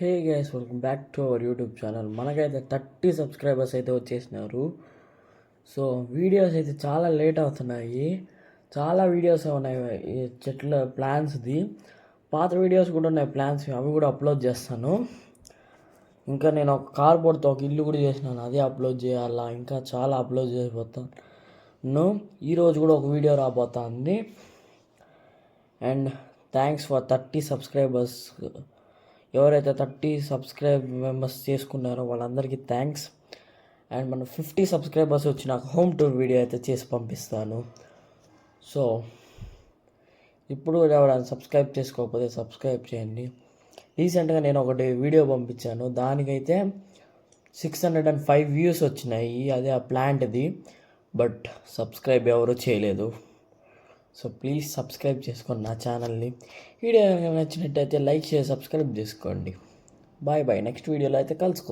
Hey guys, welcome back to our YouTube channel. మనకైతే 30 subscribers అయితే వచ్చేసినారు. So videos అయితే చాలా లేట్ అవుతున్నాయి. చాలా వీడియోస్ ఉన్నాయి ఈ చెట్ల ప్లాన్స్ది. పాత వీడియోస్ కూడా ఉన్నాయి ప్లాన్స్, అవి కూడా అప్లోడ్ చేస్తాను. ఇంకా నేను ఒక కార్బోర్డ్తో ఒక ఇల్లు కూడా చేసినాను, అదే అప్లోడ్ చేయాలా. ఇంకా చాలా అప్లోడ్ చేయబోతాను. ఈరోజు కూడా ఒక వీడియో రాబోతుంది. And thanks for 30 subscribers. ఎవరైతే 30 మెంబర్స్ చేసుకున్నారో వాళ్ళందరికీ థ్యాంక్స్. అండ్ మన 50 సబ్స్క్రైబర్స్ వచ్చి నాకు హోమ్ టూర్ వీడియో అయితే చేసి పంపిస్తాను. సో ఇప్పుడు ఎవరైనా సబ్స్క్రైబ్ చేసుకోకపోతే సబ్స్క్రైబ్ చేయండి. రీసెంట్గా నేను ఒకటి వీడియో పంపించాను, దానికైతే 605 వ్యూస్ వచ్చినాయి. అదే ఆ ప్లాంట్ది. బట్ సబ్స్క్రైబ్ ఎవరు చేయలేదు. సో ప్లీజ్ సబ్స్క్రైబ్ చేసుకోండి నా ఛానల్ని. వీడియో నచ్చినట్టయితే లైక్ చేసి సబ్స్క్రైబ్ చేసుకోండి. Bye bye. నెక్స్ట్ వీడియోలో అయితే కలుసుకుందాం.